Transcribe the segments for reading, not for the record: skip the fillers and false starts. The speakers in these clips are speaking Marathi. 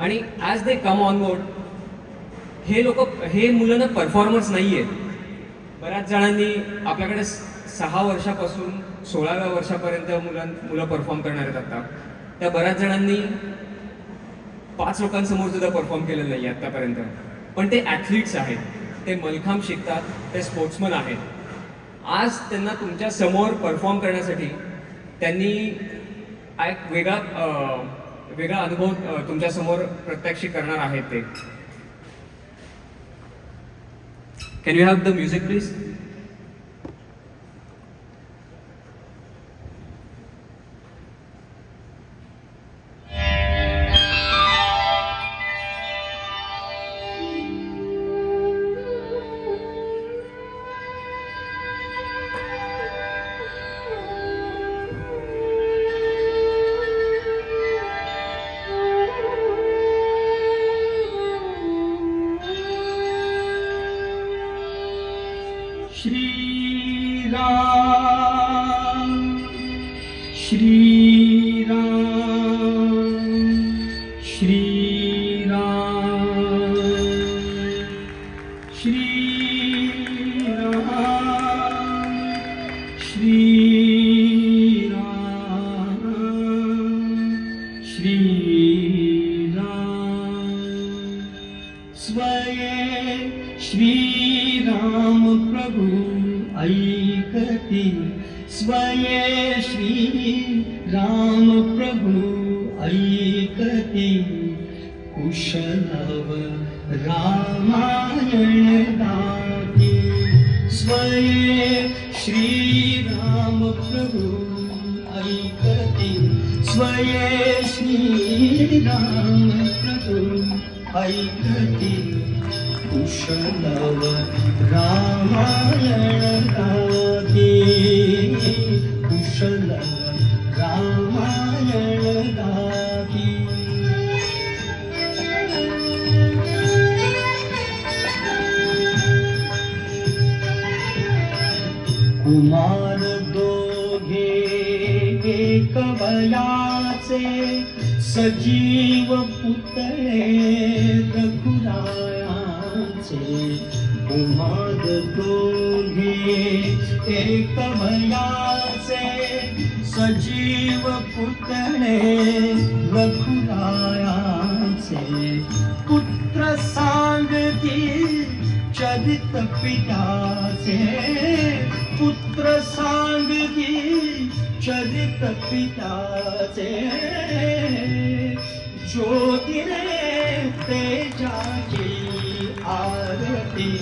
आणि as they come on board हे मुलं ना परफॉर्मर्स नाही आहेत. बऱ्याच जणांनी आपल्याकडे 6 वर्षापासून 16व्या वर्षापर्यंत मुलं परफॉर्म करणार आहेत आता. त्या बऱ्याच जणांनी 5 लोकांसमोर सुद्धा परफॉर्म केलेलं नाही आतापर्यंत. पण ते ॲथलीट्स आहेत, ते मलखांब शिकतात, ते स्पोर्ट्समन आहेत. आज त्यांना तुमच्या समोर परफॉर्म करण्यासाठी त्यांनी एक वेगळा अनुभव तुमच्या समोर प्रत्यक्ष करणार आहेत ते. Can you have the music please? Shri Ram Shri Ram Shri Ram Shri Ram Shri Ram Shri Ram स्वये श्री राम प्रभु ऐकती स्वये श्री राम प्रभु ऐकती कुशलव रामायण गाती स्वये श्री राम प्रभु ऐकती स्वये श्री राम प्रभु ऐकती कुशलव रामायण गाती कुशलव रामायण गाती कुमार दोघे एक वयाचे सजीव पुतळे रघुरायाचे कुमार दोघे एक वयाचे सजीव पुतळे रघुरायाचे पुत्र सांगती चरित पित्याचे पुत्र सांगती चरित पित्याचे ज्योतिरे तेजाची आरती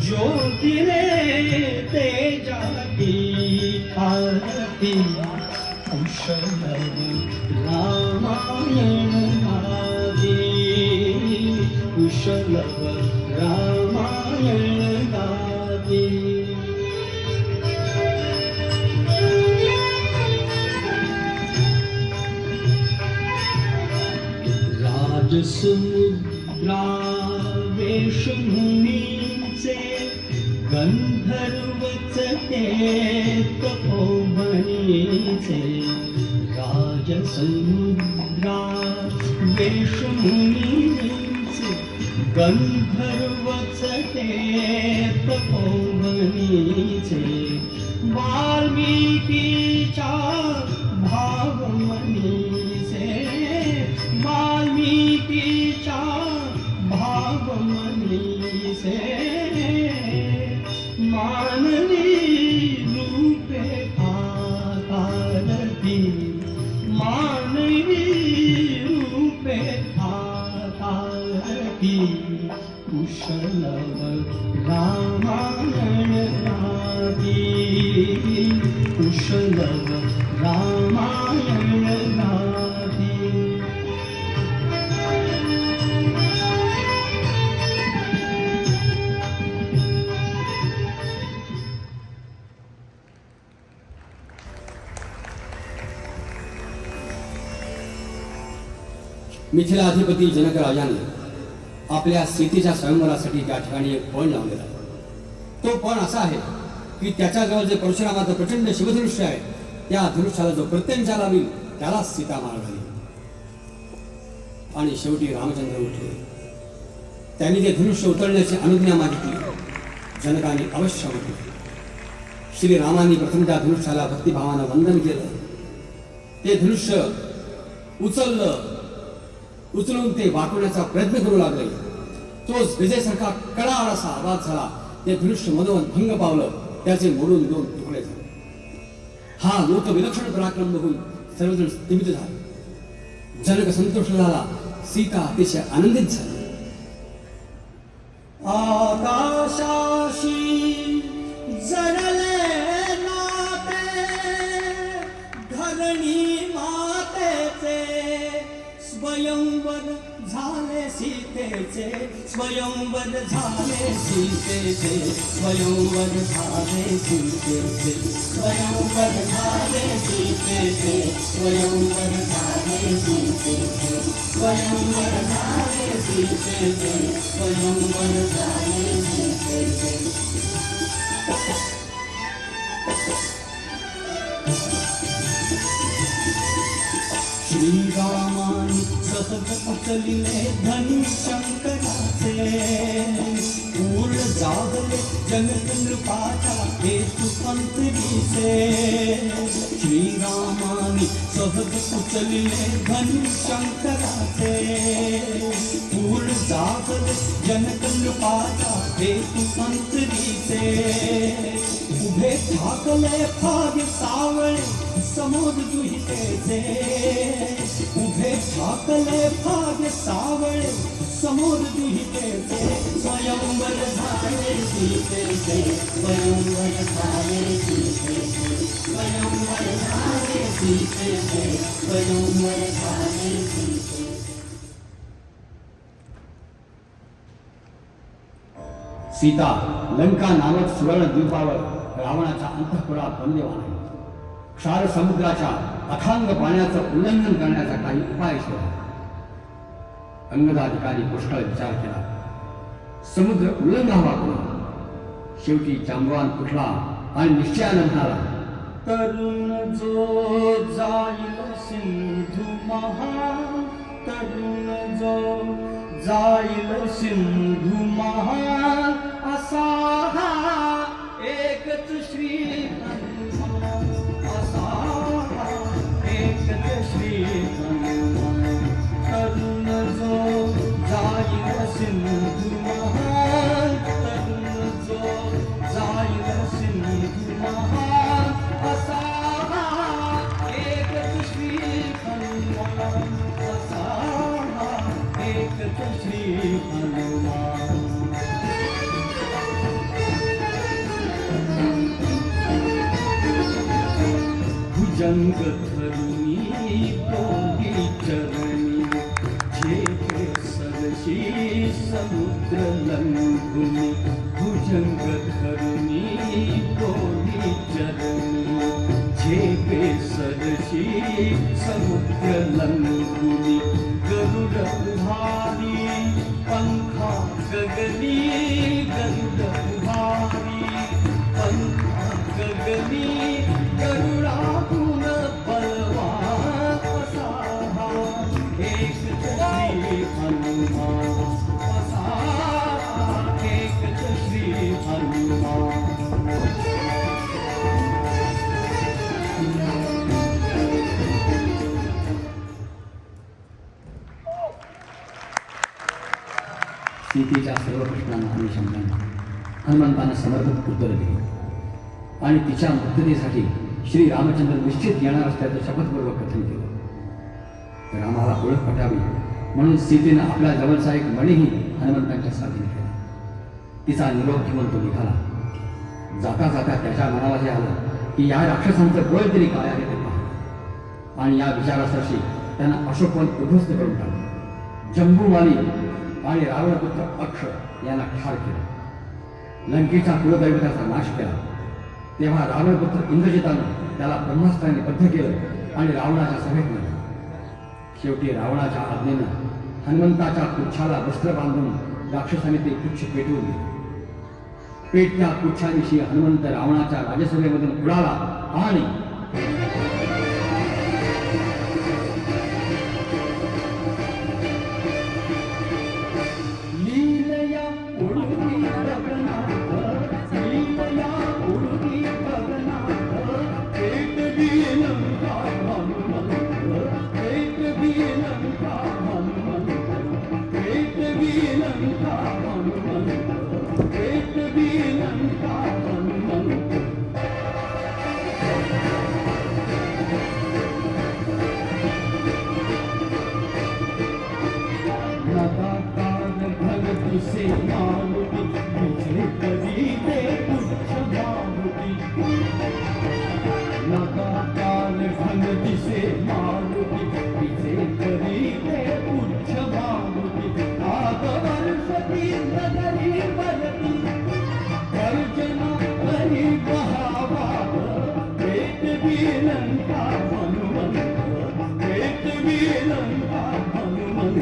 ज्योतिरे तेजाची आरती कुशलव रामायण गावी कुशलव रामायण गावी राजसमुद्रा वेशमुनीचे गंधर्वचते तपोवनीचे राजसमुद्रा वेशमुनीचे गंधर्वचते तपोवनीचे वाल्मिकीच्या भावमनीचे वाल्मिकीच्या भावमनीचे मानवी रूपे आकारती मानवी रूपे आकारती कुशलव रामायण गावी कुशलव रामायण गावी मिथिलाधिपती जनक राजाने आपल्या सीतेच्या स्वयंवरासाठी त्या ठिकाणी एक पण लावलेला आहे. तो पण असा आहे की त्याच्याजवळ जे परशुरामाचं प्रचंड शिवधनुष्य आहे त्या धनुष्याला जो प्रत्यंचा लावील त्यालाच सीता मारली. आणि शेवटी रामचंद्र उठले. त्यांनी ते धनुष्य उतरण्याची अनुज्ञा मागितली. जनकाने अवश्य म्हटले. श्रीरामांनी प्रथम त्या धनुष्याला भक्तिभावानं वंदन केलं. ते धनुष्य उचलून ते वाकवण्याचा प्रयत्न करू लागले. तोच विजेसारखा कडाड असा आवाज झाला. ते धनुष्य मनोमन भंग पावलं. त्याचे मोडून 2 तुकडे झाले. हा लोकविलक्षण पराक्रम बघून सर्वजण स्तंभित झाले. जनक संतुष्ट झाला. सीता अतिशय आनंदित झाली. आकाशाशी जडले नाते धरणी मातेचे स्वयंवर झाले सीतेचे स्वयंवर झाले सीतेचे स्वयंवर झाले सीतेचे स्वयंवर झाले सीतेचे स्वयंवर झाले सीतेचे स्वयंवर झाले सीतेचे स्वयंवर झाले सीतेचे. श्रीरामानी सहज उचलिले धनुशंकराचे पूर्ण जागले जनक नृपाचा हेतू पंथरीचे. श्रीरामानी सहज उचलिले धनुशंकराचे पूर्ण जागले जनक नृपाचा हेतू पंथरीचे. उभे ठाकले फागे सावळे समोर दुहितेचे उभे ठाकले फागे सावळे समोर दुहितेचे स्वयंवर झाले सीतेचे स्वयंवर झाले सीतेचे स्वयंवर झाले सीतेचे स्वयंवर झाले सीतेचे. सीता लंका नामक सुवर्ण द्वीपावर रावणाच्या अंतःपुरात वंद्यमान आहे. क्षार समुद्राच्या अथांग पाण्याचं उल्लंघन करण्याचा काही उपाय शोधा. अंगदाधिकारी पुष्कळ विचार केला. समुद्र उल्लंघावा करून शेवटी जांबवान उठला आणि निश्चयानं म्हणाला, तरुण जो जाईल सिंधू महा तरुण जो जाईल सिंधू महा असा हा एकच श्री हनुमान असा हा एकच श्री हनुमान. तरुण जो जाईल सिंधू महा तरुण जो जाईल सिंधू महा असा हा एकच श्री हनुमान असा हा एकच श्री हनुमान. भुजंग धरुनी पोही चरणी झेपे सरशी समुद्र लंघुनी. भुजंग धरुनी पोही चरणी झेपे सरशी समुद्र लंघुनी. गरुड उभारी पंखा गगनी गरुड उभारी पंखा गगनी गरुडाहून बलवान असा हा एकच श्री हनुमान असा हा एकच श्री हनुमान. सीतेच्या सर्व प्रश्नांना अनुषंगाने हनुमंतानं समर्पक उत्तर दिली आणि तिच्या मुक्ततेसाठी श्री रामचंद्र निश्चित येणार असल्याचं शपथपूर्वक कथन केलं. रामाला ओळख पटावी म्हणून सीतेनं आपल्या जवळचा एक मणीही हनुमंतांच्या स्वाधीन केला. तिचा निरोप घेऊन तो निघाला. जाता जाता त्याच्या मनाला हे आलं की या राक्षसांचं बळ तरी काय आहे ते पहा. आणि या विचारासाठी त्यांना अशोकवन उद्ध्वस्त करून टाकलं. जंबूमाली आणि रावणपुत्र अक्ष यांना ठार केलं. लंकेच्या कुलदैवताचा नाश केला. तेव्हा रावणपुत्र इंद्रजितानं त्याला ब्रह्मास्त्राने बद्ध केलं आणि रावणाच्या सभेत नेलं. शेवटी रावणाच्या आज्ञेनं हनुमंताच्या पुच्छाला वस्त्र बांधून राक्षसाने ते पुच्छ पेटवून दिले. पेटत्या पुच्छाविषयी हनुमंत रावणाच्या राजसभेमधून उडाला आणि नगरी नगरी वरती गर्जना हरी महावाद वेद विलंका हनुमंत वेद विलंका हनुमंत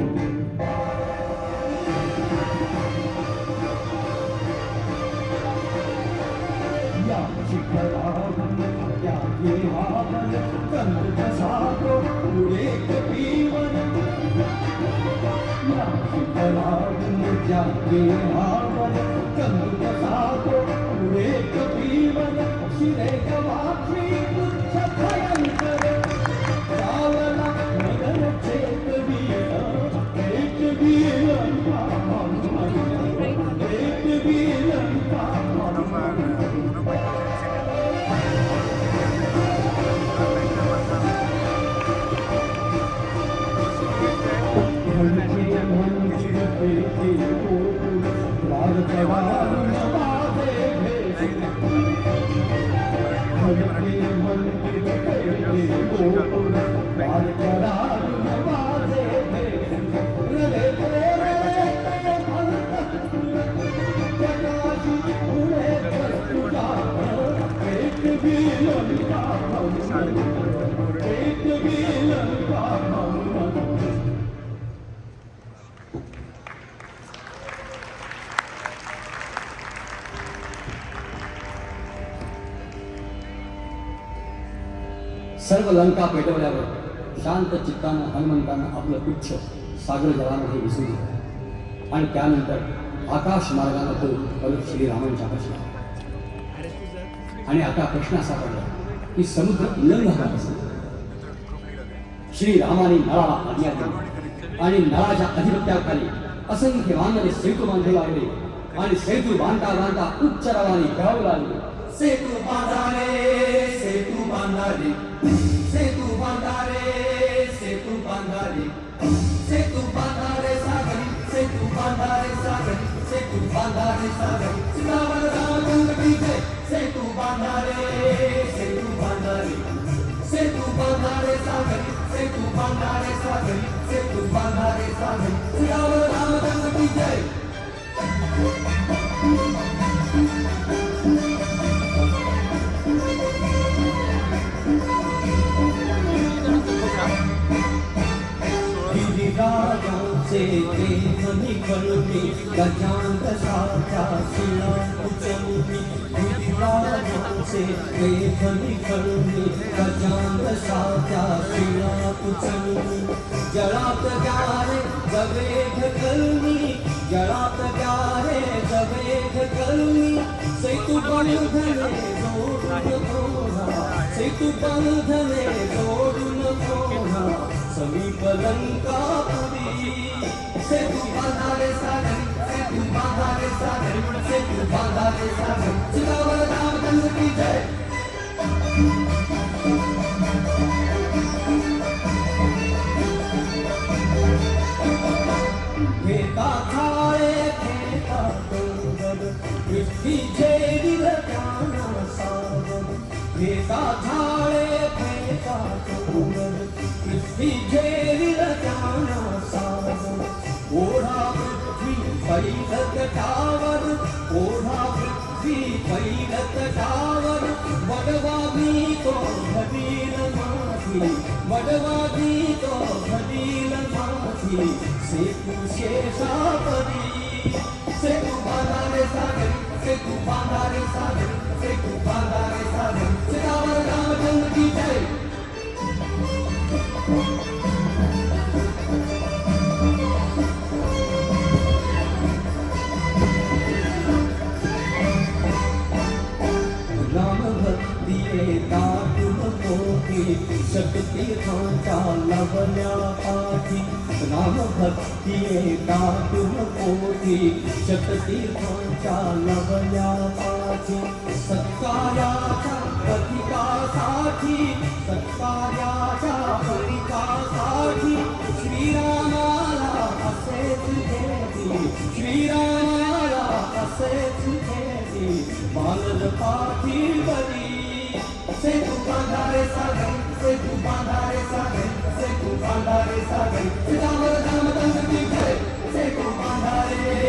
या शिखरावरून त्या देवावर कंद साधो पुढे कपीवर या शिखरावरून त्या देवावर कंद साधो पुढे कपीवर शिरे गवाक्षी तुच्छ भयंकर रावणा नगर चेतवीर एक वीरंका हनुमंत एक वीरंका हनुमंत सर्व लंका पेटवल्यावर शांत चित्तानं हनुमंतानं आपलं पुच्छ सागर जलामध्ये विसरू दिलं आणि त्यानंतर आकाश मार्गानं तो परत श्रीरामांच्या पाशी आला. आणि आता प्रश्न असा पडला की समुद्र उल्लंघन कसं. श्रीरामाने नळाला आज्ञा दिली आणि नळाच्या अधिपत्याखाली असंख्य वानरे सेतू बांधू लागले आणि सेतू बांधता बांधता उच्च रावाने गाऊ लागले, सेतू बांधारे सेतू बांधारे सेतू बांधारे सेतू बांधारे सेतू बांधारे सागरी सेतू बांधारे सागरी सेतू बांधारे सागरी सीतावर रामचंद्र की जय. सेतू बांधारे सेतू बांधारे सेतू बांधारे सागरी सेतू बांधारे सागरी सेतू बांधारे सागरी सीतावर रामचंद्र की जय. गिरिराजांचे देह निखळली गजांत साच्या शिला उचलली. गिरिराजांचे देह निखळली गजांत साच्या शिला उचलली. जळात गारे जवेध कलनी जळात गारे जवेध कलनी. सेतू बंधने जोडून कोणा सेतू बंधने जोडून कोणा समीप लंकापुरी. सेतू बांधारे सागरी सेतू बांधारे सागरी सेतू बांधारे सागरी सीतावर रामचंद्र की जय. घेता थाळे घेता डोंगर पृथ्वी झेलील ज्ञान सागर. घेता थाळे घेता डोंगर पृथ्वी झेलील ज्ञान सागर. ओढा पृथ्वी पैलत टावर ओढा पृथ्वी पैलत टावर. वडवागी तो भदील माझी वडवागी तो भदील माझी. सेतू शेषापदी सेतू बांधारे सागरी सेतू बांधारे सागरी सेतू बांधारे सागरी सीतावर रामचंद्र की जय. राम भक्तिये दाटून पोटी शक्तीर्थांच्या लवल्या पाठी. राम भक्तिये दाटून पोटी शक्तीर्थांच्या लवल्या पाठी. सत्कार्याच्या प्रतिकासाठी सत्कार्याच्या प्रतिकासाठी श्रीरामाला असेच घेती श्रीरामाला असेच घेती बालद पाठीवरी. सेतू बांधारे सागरी सेतू बांधारे सागरी सेतू बांधारे सागरी सीतावर रामचंद्र की जय. सेतू बांधारे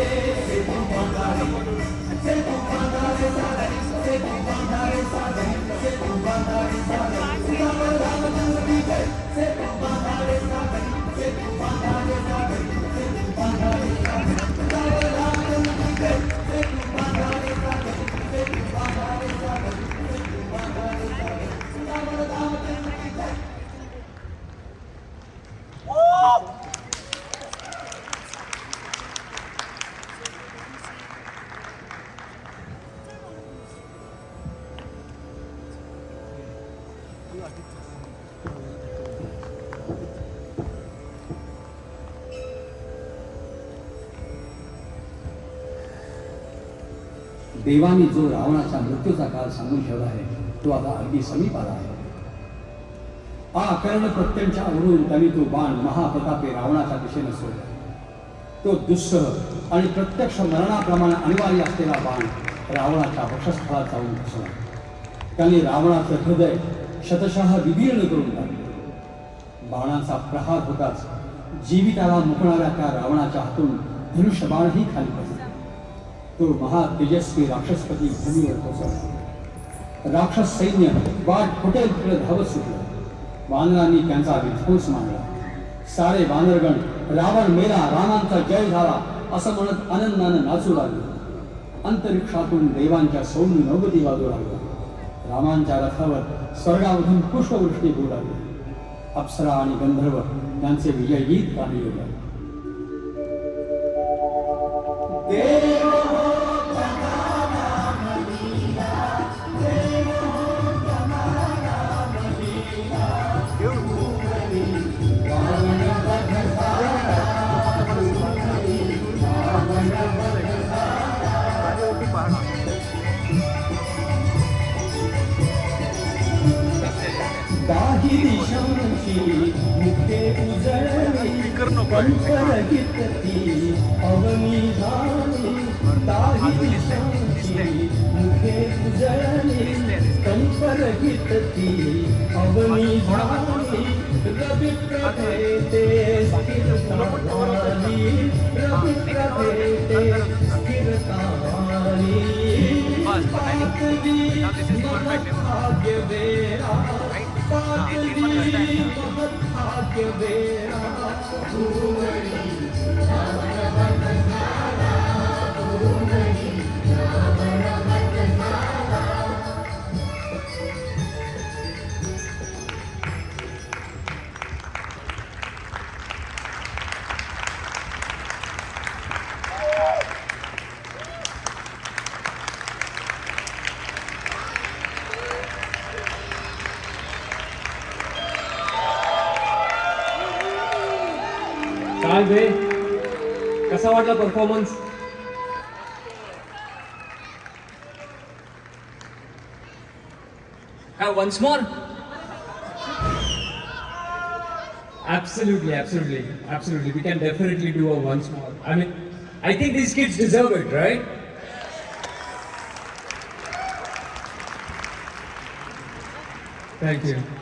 देवानी जो रावणाच्या मृत्यूचा काळ सांगून ठेवला आहे तो आता अगदी समीप आला आहे. कर्ण प्रत्यंच्या उडून त्यांनी तो बाण महाप्रतापे रावणाच्या दिशेने सोडला. तो दुस्सह आणि प्रत्यक्ष मरणाप्रमाणे अनिवार्य असलेला बाण रावणाच्या वक्षस्थळात जाऊन घुसला. त्यांनी रावणाचं हृदय शतशः विदीर्ण करून टाकले. बाणाचा प्रहार होताच जीविताला मुकणाऱ्या त्या रावणाच्या हातून धनुष्यबाणही खाली पडला. तो महातेजस्वी राक्षसपती भूमीवर कोसळला. राक्षस सैन्य वाट फुटेल तिकडे धावत सुटलं. वानरांनी त्यांचा विध्वंस मांडला. सारे वानरगण रावण मेला, रामांचा जय झाला असं म्हणत आनंदानं नाचू लागले. अंतरिक्षातून देवांच्या सौम्य नौबती वाजू लागल्या. रामांच्या रथावर स्वर्गामधून पुष्पवृष्टी होऊ लागली. अप्सरा आणि गंधर्व त्यांचे विजय गीत गाणे लागले. काही दिशांची मुखे उजळली, कंपरहितती अवनी झाली. काही दिशांची मुखे उजळली, कंपरहितती अवनी झाली. रवि प्रभेते स्थिरता झाली, रवि प्रभेते स्थिरता झाली. पातळी महत्भाग्य वेळा, पातळी महत्भाग्य वेळा. काय बे, कसा वाटला performance? Once more? Absolutely, absolutely, absolutely. We can definitely do a once more. I mean, I think these kids deserve it, right? Thank you.